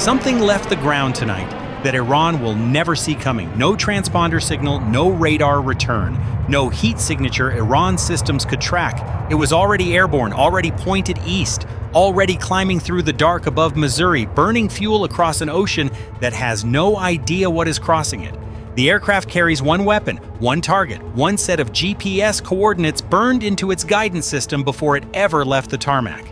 Something left the ground tonight that Iran will never see coming. No transponder signal, no radar return, no heat signature Iran's systems could track. It was already airborne, already pointed east, already climbing through the dark above Missouri, burning fuel across an ocean that has no idea what is crossing it. The aircraft carries one weapon, one target, one set of GPS coordinates burned into its guidance system before it ever left the tarmac.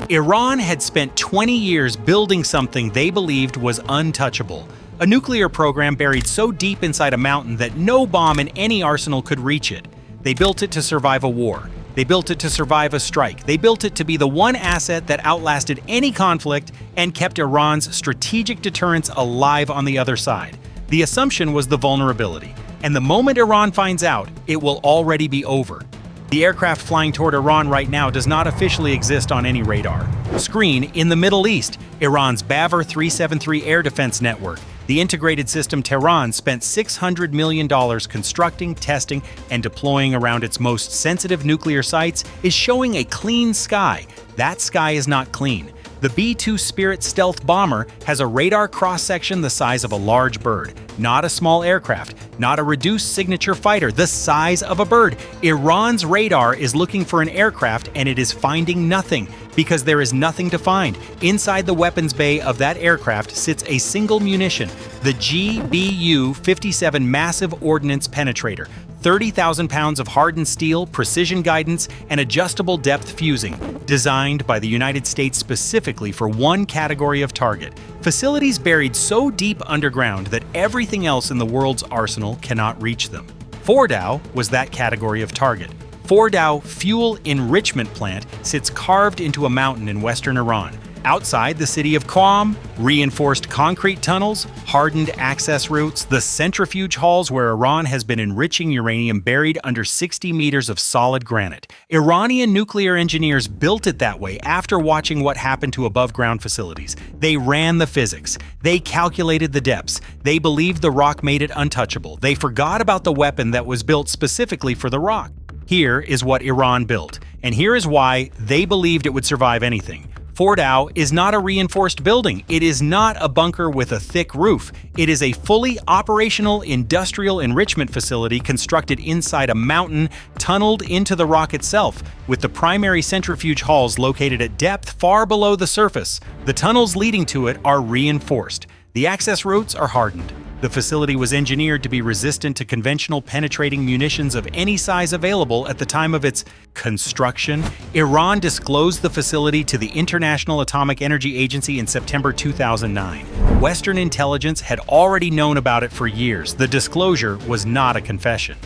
Iran had spent 20 years building something they believed was untouchable. A nuclear program buried so deep inside a mountain that no bomb in any arsenal could reach it. They built it to survive a war. They built it to survive a strike. They built it to be the one asset that outlasted any conflict and kept Iran's strategic deterrence alive on the other side. The assumption was the vulnerability, and the moment Iran finds out, it will already be over. The aircraft flying toward Iran right now does not officially exist on any radar screen in the Middle East. Iran's Bavar 373 air defense network, the integrated system Tehran spent $600 million constructing, testing, and deploying around its most sensitive nuclear sites, is showing a clean sky. That sky is not clean. The B-2 Spirit stealth bomber has a radar cross-section the size of a large bird, not a small aircraft, not a reduced signature fighter, the size of a bird. Iran's radar is looking for an aircraft and it is finding nothing, because there is nothing to find. Inside the weapons bay of that aircraft sits a single munition, the GBU-57 Massive Ordnance Penetrator, 30,000 pounds of hardened steel, precision guidance, and adjustable depth fusing, designed by the United States specifically for one category of target. Facilities buried so deep underground that everything else in the world's arsenal cannot reach them. Fordow was that category of target. Fordow Fuel Enrichment Plant sits carved into a mountain in western Iran. Outside the city of Qom, reinforced concrete tunnels, hardened access routes, the centrifuge halls where Iran has been enriching uranium buried under 60 meters of solid granite. Iranian nuclear engineers built it that way after watching what happened to above-ground facilities. They ran the physics. They calculated the depths. They believed the rock made it untouchable. They forgot about the weapon that was built specifically for the rock. Here is what Iran built, and here is why they believed it would survive anything. Fordow is not a reinforced building. It is not a bunker with a thick roof. It is a fully operational industrial enrichment facility constructed inside a mountain, tunneled into the rock itself, with the primary centrifuge halls located at depth far below the surface. The tunnels leading to it are reinforced. The access routes are hardened. The facility was engineered to be resistant to conventional penetrating munitions of any size available at the time of its construction. Iran disclosed the facility to the International Atomic Energy Agency in September 2009. Western intelligence had already known about it for years. The disclosure was not a confession.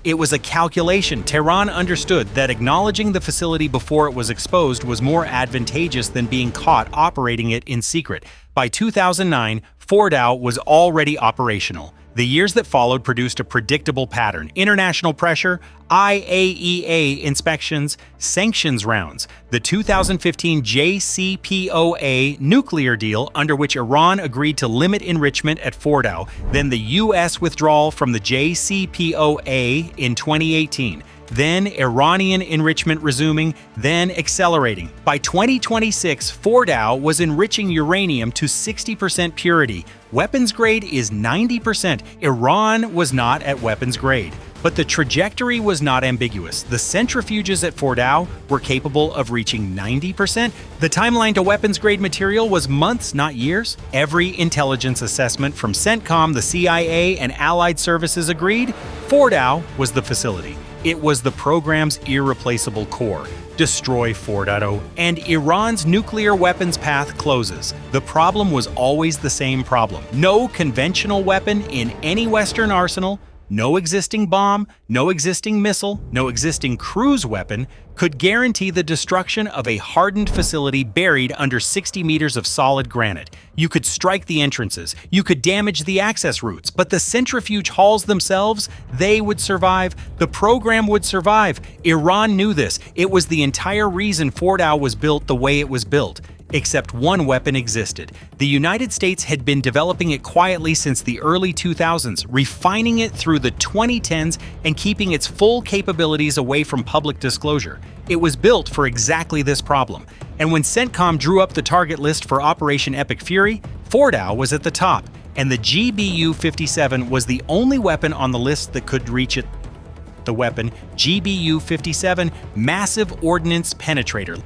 It was a calculation. Tehran understood that acknowledging the facility before it was exposed was more advantageous than being caught operating it in secret. By 2009, Fordow was already operational. The years that followed produced a predictable pattern: international pressure, IAEA inspections, sanctions rounds, the 2015 JCPOA nuclear deal under which Iran agreed to limit enrichment at Fordow, then the U.S. withdrawal from the JCPOA in 2018. Then Iranian enrichment resuming, then accelerating. By 2026, Fordow was enriching uranium to 60% purity. Weapons grade is 90%. Iran was not at weapons grade. But the trajectory was not ambiguous. The centrifuges at Fordow were capable of reaching 90%. The timeline to weapons-grade material was months, not years. Every intelligence assessment from CENTCOM, the CIA, and allied services agreed Fordow was the facility. It was the program's irreplaceable core. Destroy Fordow, and Iran's nuclear weapons path closes. The problem was always the same problem. No conventional weapon in any Western arsenal, no existing bomb, no existing missile, no existing cruise weapon could guarantee the destruction of a hardened facility buried under 60 meters of solid granite. You could strike the entrances, you could damage the access routes, but the centrifuge halls themselves, they would survive. The program would survive. Iran knew this. It was the entire reason Fordow was built the way it was built. Except one weapon existed. The United States had been developing it quietly since the early 2000s, refining it through the 2010s and keeping its full capabilities away from public disclosure. It was built for exactly this problem. And when CENTCOM drew up the target list for Operation Epic Fury, Fordow was at the top, and the GBU-57 was the only weapon on the list that could reach it. The weapon, GBU-57 Massive Ordnance Penetrator.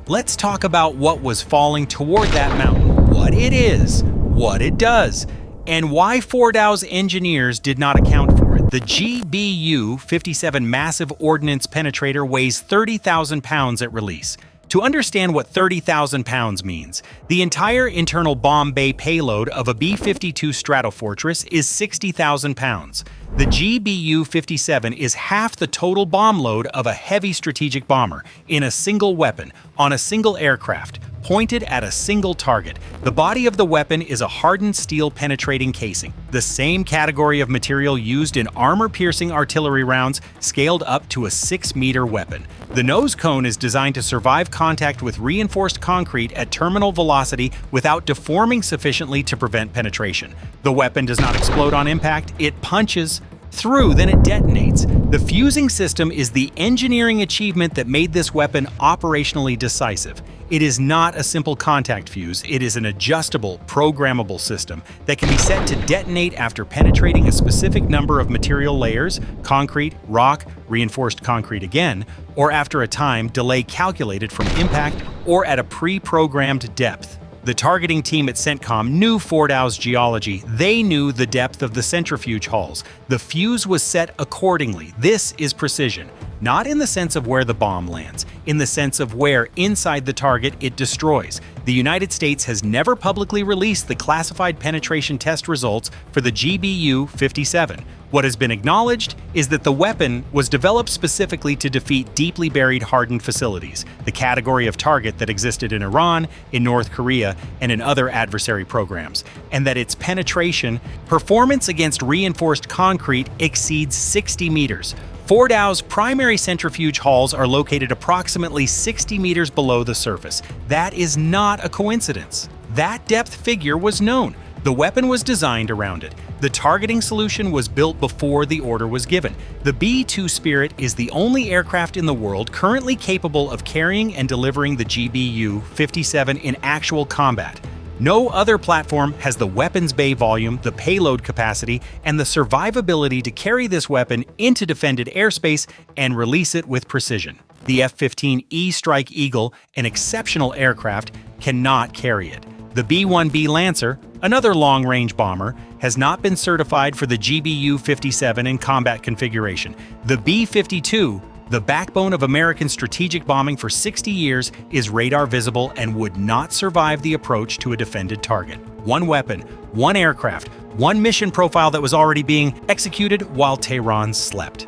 Let's talk about what was falling toward that mountain, what it is, what it does, and why Fordow's engineers did not account for it. The GBU-57 Massive Ordnance Penetrator weighs 30,000 pounds at release. To understand what 30,000 pounds means, the entire internal bomb bay payload of a B-52 Stratofortress is 60,000 pounds. The GBU-57 is half the total bomb load of a heavy strategic bomber in a single weapon, on a single aircraft, pointed at a single target. The body of the weapon is a hardened steel penetrating casing, the same category of material used in armor-piercing artillery rounds, scaled up to a 6-meter weapon. The nose cone is designed to survive contact with reinforced concrete at terminal velocity without deforming sufficiently to prevent penetration. The weapon does not explode on impact, it punches through, then it detonates. The fusing system is the engineering achievement that made this weapon operationally decisive. It is not a simple contact fuse, it is an adjustable, programmable system that can be set to detonate after penetrating a specific number of material layers, concrete, rock, reinforced concrete again, or after a time delay calculated from impact or at a pre-programmed depth. The targeting team at CENTCOM knew Fordow's geology. They knew the depth of the centrifuge hulls. The fuse was set accordingly. This is precision, not in the sense of where the bomb lands, in the sense of where inside the target it destroys. The United States has never publicly released the classified penetration test results for the GBU-57. What has been acknowledged is that the weapon was developed specifically to defeat deeply buried hardened facilities, the category of target that existed in Iran, in North Korea, and in other adversary programs, and that its penetration performance against reinforced concrete exceeds 60 meters. Fordow's primary centrifuge hulls are located approximately 60 meters below the surface. That is not a coincidence. That depth figure was known. The weapon was designed around it. The targeting solution was built before the order was given. The B-2 Spirit is the only aircraft in the world currently capable of carrying and delivering the GBU-57 in actual combat. No other platform has the weapons bay volume, the payload capacity, and the survivability to carry this weapon into defended airspace and release it with precision. The F-15E Strike Eagle, an exceptional aircraft, cannot carry it. The B-1B Lancer, another long-range bomber, has not been certified for the GBU-57 in combat configuration. The B-52, the backbone of American strategic bombing for 60 years, is radar visible and would not survive the approach to a defended target. One weapon, one aircraft, one mission profile that was already being executed while Tehran slept.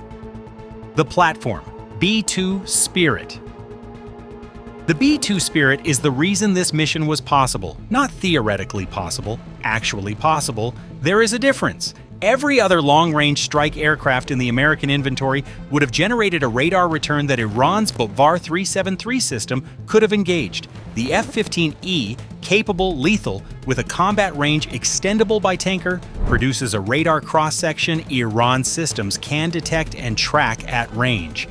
The platform, B-2 Spirit. The B-2 Spirit is the reason this mission was possible. Not theoretically possible, actually possible. There is a difference. Every other long-range strike aircraft in the American inventory would have generated a radar return that Iran's Botvar 373 system could have engaged. The F-15E, capable, lethal, with a combat range extendable by tanker, produces a radar cross-section Iran systems can detect and track at range.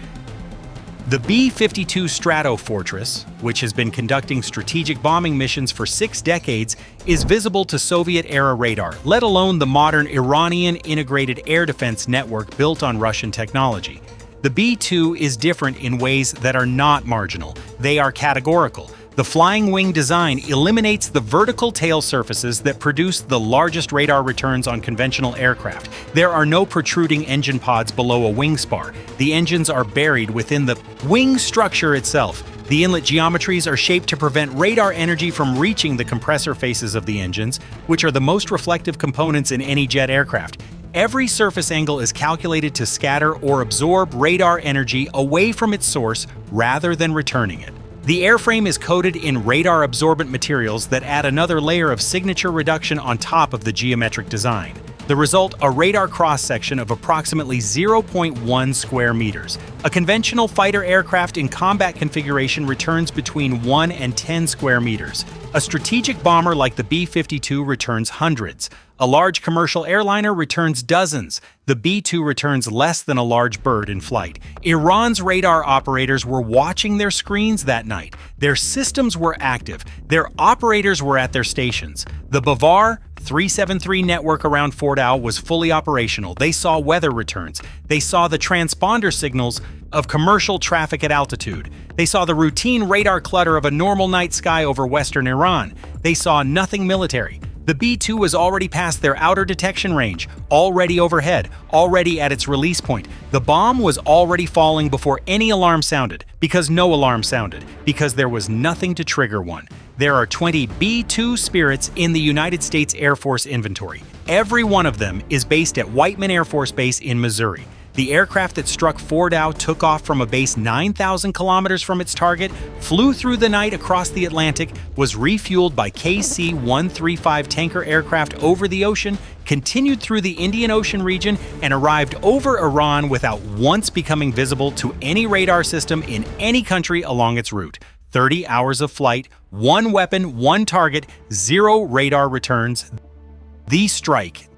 The B-52 Stratofortress, which has been conducting strategic bombing missions for 6 decades, is visible to Soviet-era radar, let alone the modern Iranian integrated air defense network built on Russian technology. The B-2 is different in ways that are not marginal. They are categorical. The flying wing design eliminates the vertical tail surfaces that produce the largest radar returns on conventional aircraft. There are no protruding engine pods below a wing spar. The engines are buried within the wing structure itself. The inlet geometries are shaped to prevent radar energy from reaching the compressor faces of the engines, which are the most reflective components in any jet aircraft. Every surface angle is calculated to scatter or absorb radar energy away from its source rather than returning it. The airframe is coated in radar-absorbent materials that add another layer of signature reduction on top of the geometric design. The result, a radar cross-section of approximately 0.1 square meters. A conventional fighter aircraft in combat configuration returns between 1 and 10 square meters. A A strategic bomber like the B-52 returns hundreds. A large commercial airliner returns dozens. The B-2 returns less than a large bird in flight. Iran's radar operators were watching their screens that night. Their systems were active. Their operators were at their stations. The Bavar 373 network around Fordow was fully operational. They saw weather returns. They saw the transponder signals of commercial traffic at altitude. They saw the routine radar clutter of a normal night sky over western Iran. They saw nothing military. The B-2 was already past their outer detection range, already overhead, already at its release point. The bomb was already falling before any alarm sounded, because no alarm sounded, because there was nothing to trigger one. There are 20 B-2 Spirits in the United States Air Force inventory. Every one of them is based at Whiteman Air Force Base in Missouri. The aircraft that struck Fordow took off from a base 9,000 kilometers from its target, flew through the night across the Atlantic, was refueled by KC-135 tanker aircraft over the ocean, continued through the Indian Ocean region, and arrived over Iran without once becoming visible to any radar system in any country along its route. 30 hours of flight, one weapon, one target, 0 radar returns. The strike.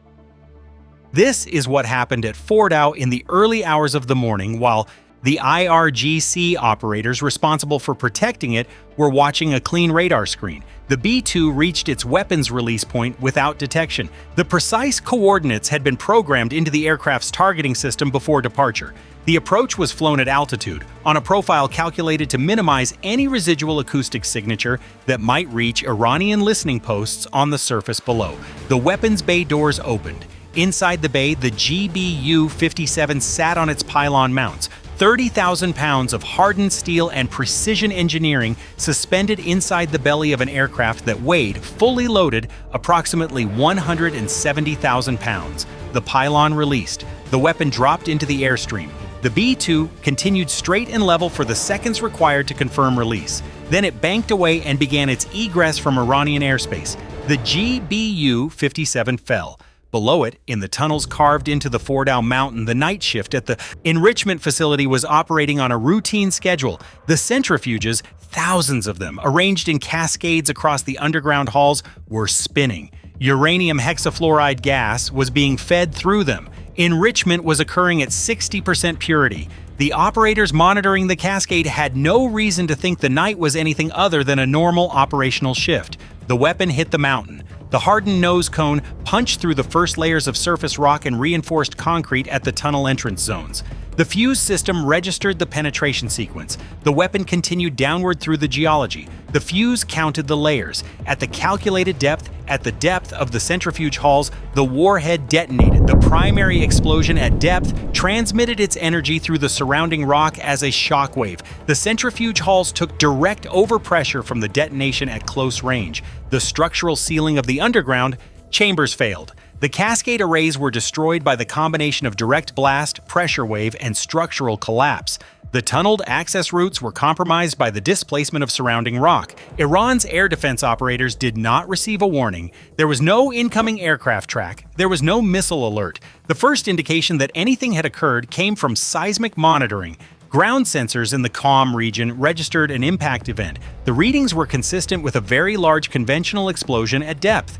This is what happened at Fordow in the early hours of the morning while the IRGC operators responsible for protecting it were watching a clean radar screen. The B-2 reached its weapons release point without detection. The precise coordinates had been programmed into the aircraft's targeting system before departure. The approach was flown at altitude, on a profile calculated to minimize any residual acoustic signature that might reach Iranian listening posts on the surface below. The weapons bay doors opened. Inside the bay, the GBU-57 sat on its pylon mounts, 30,000 pounds of hardened steel and precision engineering suspended inside the belly of an aircraft that weighed, fully loaded, approximately 170,000 pounds. The pylon released. The weapon dropped into the airstream. The B-2 continued straight and level for the seconds required to confirm release. Then it banked away and began its egress from Iranian airspace. The GBU-57 fell. Below it, in the tunnels carved into the Fordow mountain, the night shift at the enrichment facility was operating on a routine schedule. The centrifuges, thousands of them, arranged in cascades across the underground halls, were spinning. Uranium hexafluoride gas was being fed through them. Enrichment was occurring at 60% purity. The operators monitoring the cascade had no reason to think the night was anything other than a normal operational shift. The weapon hit the mountain. The hardened nose cone punched through the first layers of surface rock and reinforced concrete at the tunnel entrance zones. The fuse system registered the penetration sequence. The weapon continued downward through the geology. The fuse counted the layers. At the calculated depth, at the depth of the centrifuge halls, the warhead detonated. The primary explosion at depth transmitted its energy through the surrounding rock as a shockwave. The centrifuge halls took direct overpressure from the detonation at close range. The structural sealing of the underground chambers failed. The cascade arrays were destroyed by the combination of direct blast, pressure wave, and structural collapse. The tunneled access routes were compromised by the displacement of surrounding rock. Iran's air defense operators did not receive a warning. There was no incoming aircraft track. There was no missile alert. The first indication that anything had occurred came from seismic monitoring. Ground sensors in the QAM region registered an impact event. The readings were consistent with a very large conventional explosion at depth.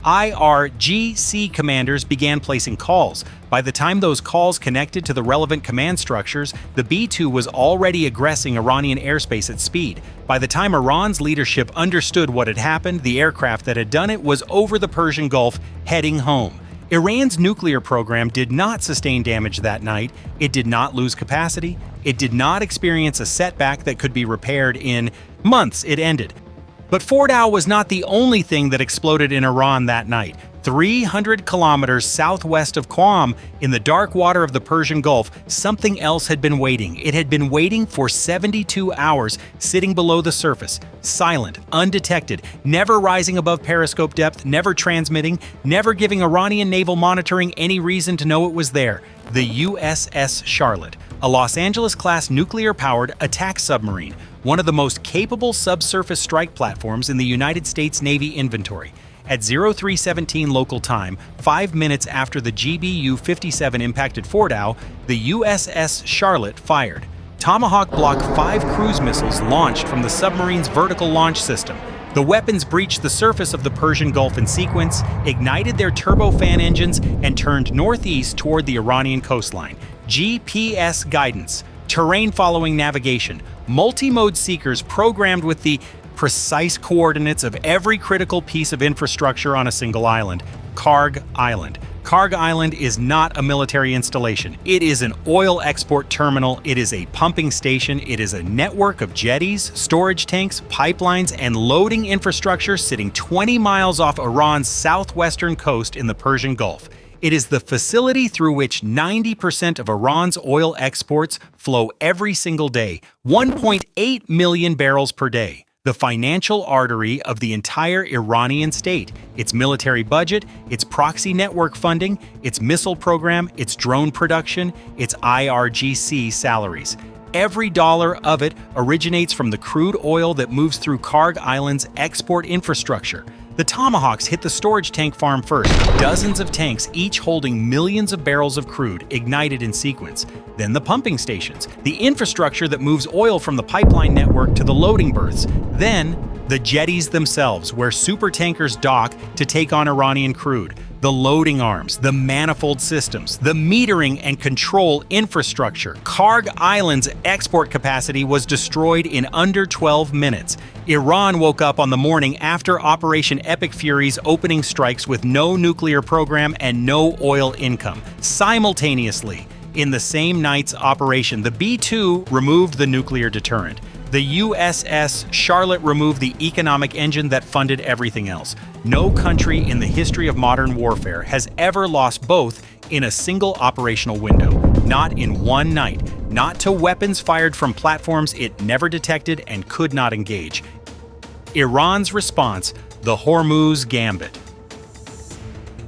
IRGC commanders began placing calls. By the time those calls connected to the relevant command structures, the B-2 was already aggressing Iranian airspace at speed. By the time Iran's leadership understood what had happened, the aircraft that had done it was over the Persian Gulf, heading home. Iran's nuclear program did not sustain damage that night. It did not lose capacity. It did not experience a setback that could be repaired in months. It ended. But Fordow was not the only thing that exploded in Iran that night. 300 kilometers southwest of Qom, in the dark water of the Persian Gulf, something else had been waiting. It had been waiting for 72 hours, sitting below the surface, silent, undetected, never rising above periscope depth, never transmitting, never giving Iranian naval monitoring any reason to know it was there. The USS Charlotte, a Los Angeles-class nuclear-powered attack submarine, one of the most capable subsurface strike platforms in the United States Navy inventory. At 0317 local time, 5 minutes after the GBU-57 impacted Fordow, the USS Charlotte fired. Tomahawk Block 5 cruise missiles launched from the submarine's vertical launch system. The weapons breached the surface of the Persian Gulf in sequence, ignited their turbofan engines, and turned northeast toward the Iranian coastline. GPS guidance, terrain-following navigation, multi-mode seekers programmed with the precise coordinates of every critical piece of infrastructure on a single island, Karg Island. Karg Island is not a military installation. It is an oil export terminal, it is a pumping station, it is a network of jetties, storage tanks, pipelines, and loading infrastructure sitting 20 miles off Iran's southwestern coast in the Persian Gulf. It is the facility through which 90% of Iran's oil exports flow every single day, 1.8 million barrels per day. The financial artery of the entire Iranian state, its military budget, its proxy network funding, its missile program, its drone production, its IRGC salaries. Every dollar of it originates from the crude oil that moves through Karg Island's export infrastructure. The Tomahawks hit the storage tank farm first, dozens of tanks each holding millions of barrels of crude ignited in sequence. Then the pumping stations, the infrastructure that moves oil from the pipeline network to the loading berths. Then the jetties themselves, where supertankers dock to take on Iranian crude. The loading arms, the manifold systems, the metering and control infrastructure. Karg Island's export capacity was destroyed in under 12 minutes. Iran woke up on the morning after Operation Epic Fury's opening strikes with no nuclear program and no oil income. Simultaneously, in the same night's operation, the B-2 removed the nuclear deterrent. The USS Charlotte removed the economic engine that funded everything else. No country in the history of modern warfare has ever lost both in a single operational window. Not in one night. Not to weapons fired from platforms it never detected and could not engage. Iran's response, the Hormuz Gambit.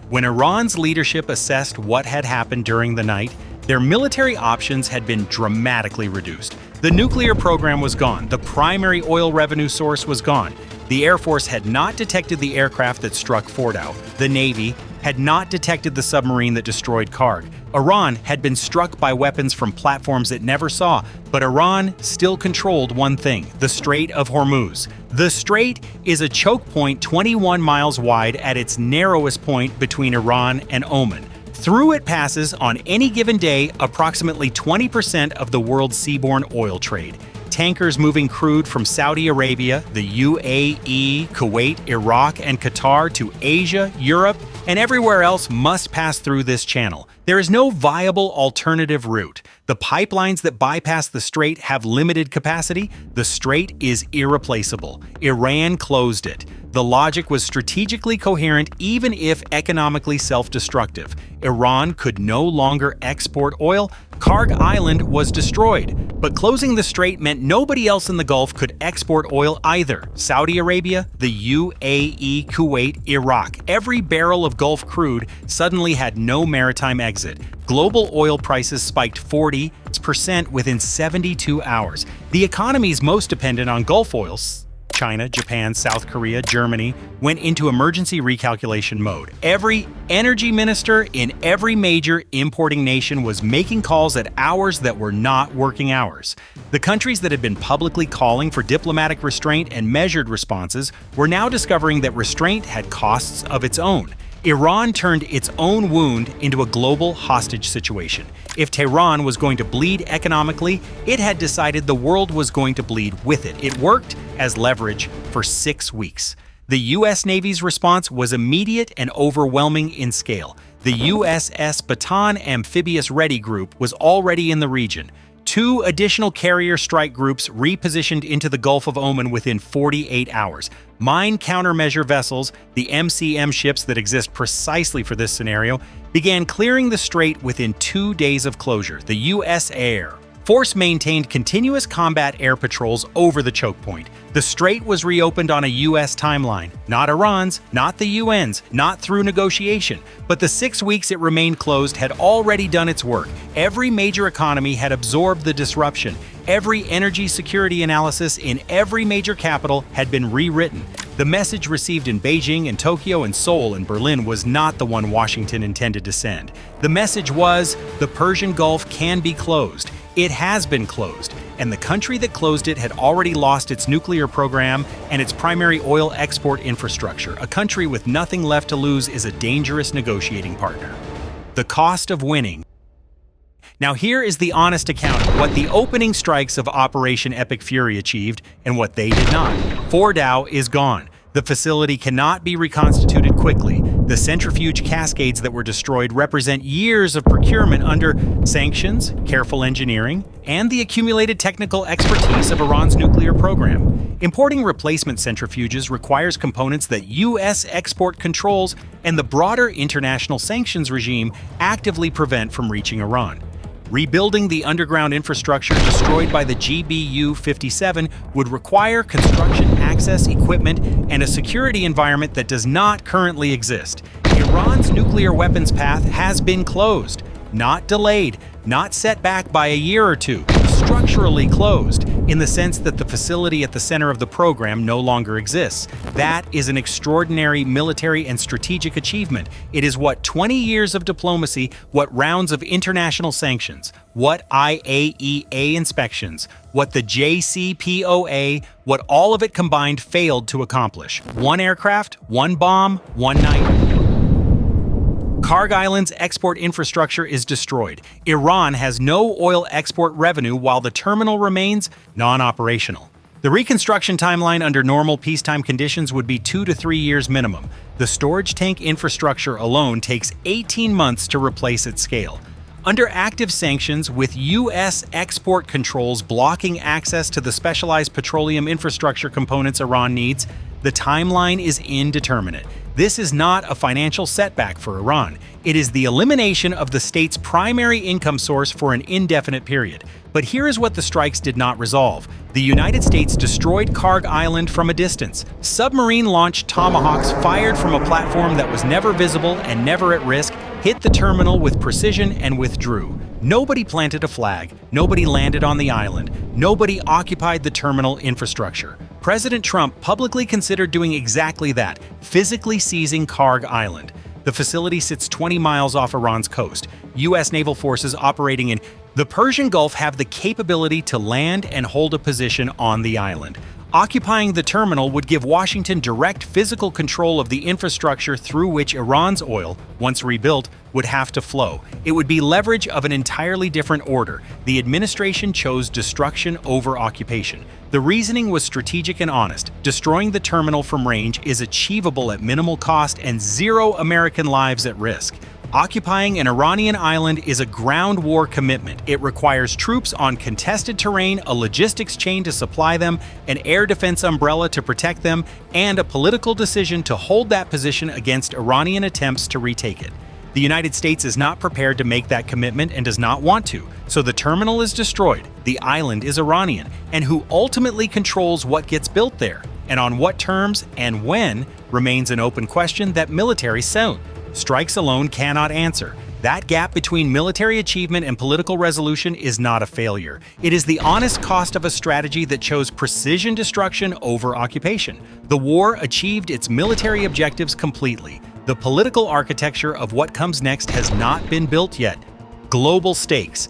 When Iran's leadership assessed what had happened during the night, their military options had been dramatically reduced. The nuclear program was gone. The primary oil revenue source was gone. The Air Force had not detected the aircraft that struck Fordow. The Navy had not detected the submarine that destroyed Karg. Iran had been struck by weapons from platforms it never saw, but Iran still controlled one thing, the Strait of Hormuz. The strait is a choke point 21 miles wide at its narrowest point between Iran and Oman. Through it passes, on any given day, approximately 20% of the world's seaborne oil trade. Tankers moving crude from Saudi Arabia, the UAE, Kuwait, Iraq, and Qatar to Asia, Europe, and everywhere else must pass through this channel. There is no viable alternative route. The pipelines that bypass the strait have limited capacity. The strait is irreplaceable. Iran closed it. The logic was strategically coherent even if economically self-destructive. Iran could no longer export oil. Karg Island was destroyed. But closing the strait meant nobody else in the Gulf could export oil either. Saudi Arabia, the UAE, Kuwait, Iraq. Every barrel of Gulf crude suddenly had no maritime exit. Global oil prices spiked 40% within 72 hours. The economies most dependent on Gulf oils, China, Japan, South Korea, Germany, went into emergency recalculation mode. Every energy minister in every major importing nation was making calls at hours that were not working hours. The countries that had been publicly calling for diplomatic restraint and measured responses were now discovering that restraint had costs of its own. Iran turned its own wound into a global hostage situation. If Tehran was going to bleed economically, it had decided the world was going to bleed with it. It worked as leverage for 6 weeks. The U.S. Navy's response was immediate and overwhelming in scale. The USS Bataan Amphibious Ready Group was already in the region. 2 additional carrier strike groups repositioned into the Gulf of Oman within 48 hours. Mine countermeasure vessels, the MCM ships that exist precisely for this scenario, began clearing the strait within 2 days of closure. The U.S. Air Force maintained continuous combat air patrols over the choke point. The strait was reopened on a U.S. timeline, not Iran's, not the UN's, not through negotiation. But the 6 weeks it remained closed had already done its work. Every major economy had absorbed the disruption. Every energy security analysis in every major capital had been rewritten. The message received in Beijing and Tokyo and Seoul and Berlin was not the one Washington intended to send. The message was, the Persian Gulf can be closed. It has been closed. and the country that closed it had already lost its nuclear program and its primary oil export infrastructure. A country with nothing left to lose is a dangerous negotiating partner. The cost of winning. Now here is the honest account of what the opening strikes of Operation Epic Fury achieved and what they did not. Fordow is gone. The facility cannot be reconstituted quickly. The centrifuge cascades that were destroyed represent years of procurement under sanctions, careful engineering, and the accumulated technical expertise of Iran's nuclear program. Importing replacement centrifuges requires components that U.S. export controls and the broader international sanctions regime actively prevent from reaching Iran. Rebuilding the underground infrastructure destroyed by the GBU-57 would require construction access, equipment, and a security environment that does not currently exist. Iran's nuclear weapons path has been closed, not delayed, not set back by a year or two, structurally closed, in the sense that the facility at the center of the program no longer exists. That is an extraordinary military and strategic achievement. It is what 20 years of diplomacy, what rounds of international sanctions, what IAEA inspections, what the JCPOA, what all of it combined failed to accomplish. One aircraft, one bomb, one night. Karg Island's export infrastructure is destroyed. Iran has no oil export revenue while the terminal remains non-operational. The reconstruction timeline under normal peacetime conditions would be 2 to 3 years minimum. The storage tank infrastructure alone takes 18 months to replace at scale. Under active sanctions, with U.S. export controls blocking access to the specialized petroleum infrastructure components Iran needs, the timeline is indeterminate. This is not a financial setback for Iran. It is the elimination of the state's primary income source for an indefinite period. But here is what the strikes did not resolve. The United States destroyed Karg Island from a distance. Submarine-launched Tomahawks fired from a platform that was never visible and never at risk hit the terminal with precision and withdrew. Nobody planted a flag. Nobody landed on the island. Nobody occupied the terminal infrastructure. President Trump publicly considered doing exactly that, physically seizing Karg Island. The facility sits 20 miles off Iran's coast. U.S. naval forces operating in the Persian Gulf have the capability to land and hold a position on the island. Occupying the terminal would give Washington direct physical control of the infrastructure through which Iran's oil, once rebuilt, would have to flow. It would be leverage of an entirely different order. The administration chose destruction over occupation. The reasoning was strategic and honest. Destroying the terminal from range is achievable at minimal cost and 0 American lives at risk. Occupying an Iranian island is a ground war commitment. It requires troops on contested terrain, a logistics chain to supply them, an air defense umbrella to protect them, and a political decision to hold that position against Iranian attempts to retake it. The United States is not prepared to make that commitment and does not want to, so the terminal is destroyed, the island is Iranian, and who ultimately controls what gets built there, and on what terms and when remains an open question that military strikes alone cannot answer. That gap between military achievement and political resolution is not a failure. It is the honest cost of a strategy that chose precision destruction over occupation. The war achieved its military objectives completely. The political architecture of what comes next has not been built yet. Global stakes.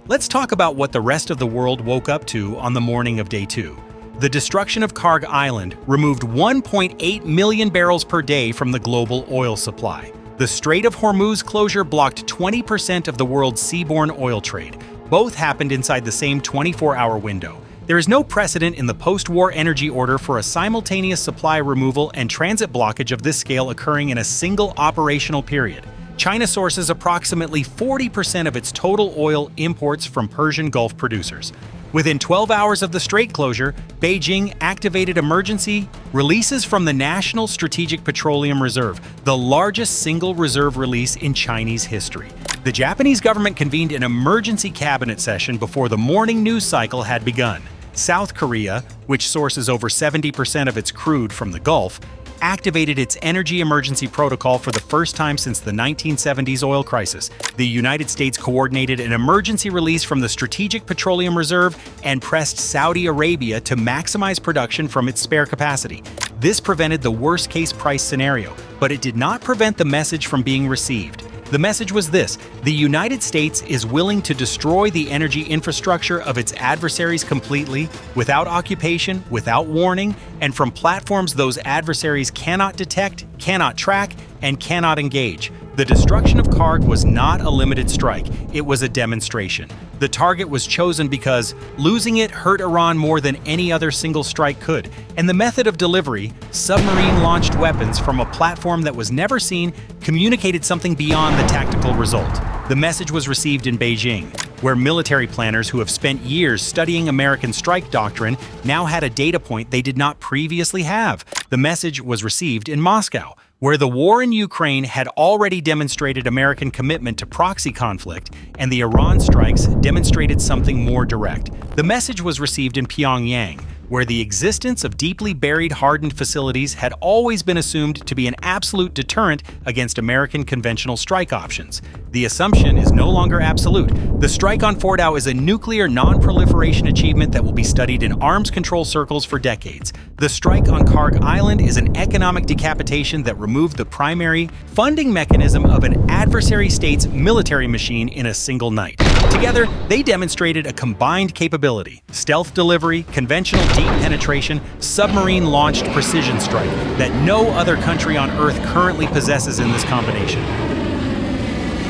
Let's talk about what the rest of the world woke up to on the morning of day 2. The destruction of Karg Island removed 1.8 million barrels per day from the global oil supply. The Strait of Hormuz closure blocked 20% of the world's seaborne oil trade. Both happened inside the same 24-hour window. There is no precedent in the post-war energy order for a simultaneous supply removal and transit blockage of this scale occurring in a single operational period. China sources approximately 40% of its total oil imports from Persian Gulf producers. Within 12 hours of the strait closure, Beijing activated emergency releases from the National Strategic Petroleum Reserve, the largest single reserve release in Chinese history. The Japanese government convened an emergency cabinet session before the morning news cycle had begun. South Korea, which sources over 70% of its crude from the Gulf, activated its energy emergency protocol for the first time since the 1970s oil crisis. The United States coordinated an emergency release from the Strategic Petroleum Reserve and pressed Saudi Arabia to maximize production from its spare capacity. This prevented the worst-case price scenario, but it did not prevent the message from being received. The message was this: the United States is willing to destroy the energy infrastructure of its adversaries completely, without occupation, without warning, and from platforms those adversaries cannot detect, cannot track, and cannot engage. The destruction of Karg was not a limited strike, it was a demonstration. The target was chosen because losing it hurt Iran more than any other single strike could, and the method of delivery, submarine-launched weapons from a platform that was never seen, communicated something beyond the tactical result. The message was received in Beijing, where military planners who have spent years studying American strike doctrine now had a data point they did not previously have. The message was received in Moscow, where the war in Ukraine had already demonstrated American commitment to proxy conflict, and the Iran strikes demonstrated something more direct. The message was received in Pyongyang, where the existence of deeply buried hardened facilities had always been assumed to be an absolute deterrent against American conventional strike options. The assumption is no longer absolute. The strike on Fordow is a nuclear non-proliferation achievement that will be studied in arms control circles for decades. The strike on Karg Island is an economic decapitation that removed the primary funding mechanism of an adversary state's military machine in a single night. Together, they demonstrated a combined capability: stealth delivery, conventional deep penetration, submarine-launched precision strike that no other country on Earth currently possesses in this combination.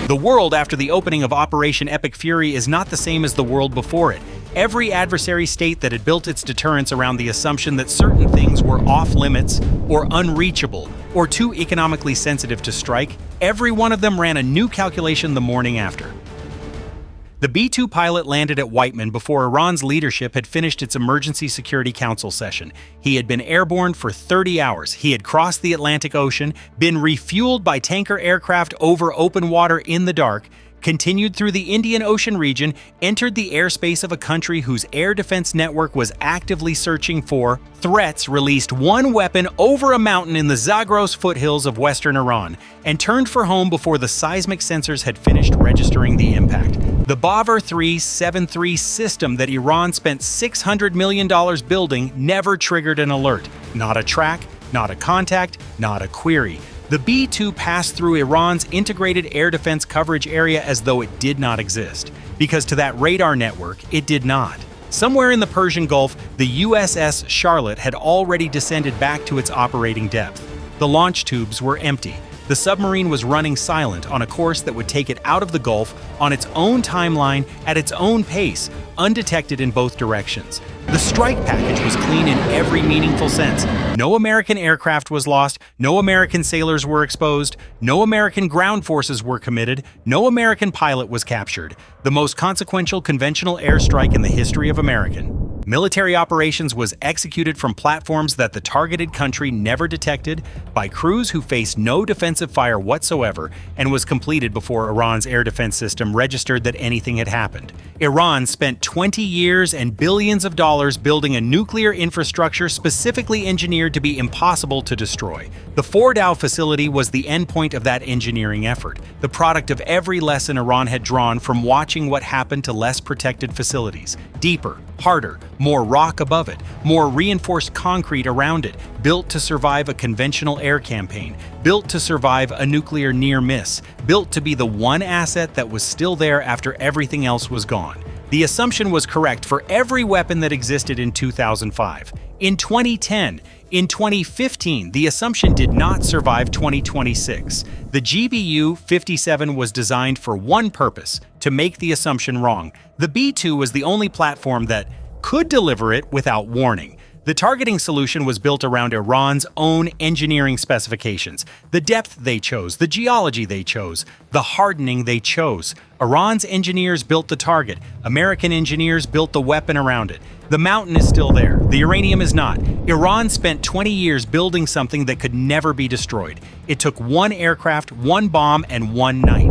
The world after the opening of Operation Epic Fury is not the same as the world before it. Every adversary state that had built its deterrence around the assumption that certain things were off-limits or unreachable or too economically sensitive to strike, every one of them ran a new calculation the morning after. The B-2 pilot landed at Whiteman before Iran's leadership had finished its Emergency Security Council session. He had been airborne for 30 hours. He had crossed the Atlantic Ocean, been refueled by tanker aircraft over open water in the dark, continued through the Indian Ocean region, entered the airspace of a country whose air defense network was actively searching for threats, released one weapon over a mountain in the Zagros foothills of western Iran, and turned for home before the seismic sensors had finished registering the impact. The Bavar 373 system that Iran spent $600 million building never triggered an alert. Not a track, not a contact, not a query. The B-2 passed through Iran's integrated air defense coverage area as though it did not exist, because to that radar network, it did not. Somewhere in the Persian Gulf, the USS Charlotte had already descended back to its operating depth. The launch tubes were empty. The submarine was running silent on a course that would take it out of the Gulf on its own timeline at its own pace, undetected in both directions. The strike package was clean in every meaningful sense. No American aircraft was lost, no American sailors were exposed, no American ground forces were committed, no American pilot was captured. The most consequential conventional airstrike in the history of American military operations was executed from platforms that the targeted country never detected, by crews who faced no defensive fire whatsoever, and was completed before Iran's air defense system registered that anything had happened. Iran spent 20 years and billions of dollars building a nuclear infrastructure specifically engineered to be impossible to destroy. The Fordow facility was the endpoint of that engineering effort, the product of every lesson Iran had drawn from watching what happened to less protected facilities. Deeper, harder, more rock above it, more reinforced concrete around it, built to survive a conventional air campaign, built to survive a nuclear near miss, built to be the one asset that was still there after everything else was gone. The assumption was correct for every weapon that existed in 2005. In 2010, in 2015, the assumption did not survive 2026. The GBU-57 was designed for one purpose: to make the assumption wrong. The B-2 was the only platform that could deliver it without warning. The targeting solution was built around Iran's own engineering specifications, the depth they chose, the geology they chose, the hardening they chose. Iran's engineers built the target. American engineers built the weapon around it. The mountain is still there. The uranium is not. Iran spent 20 years building something that could never be destroyed. It took one aircraft, one bomb, and one night.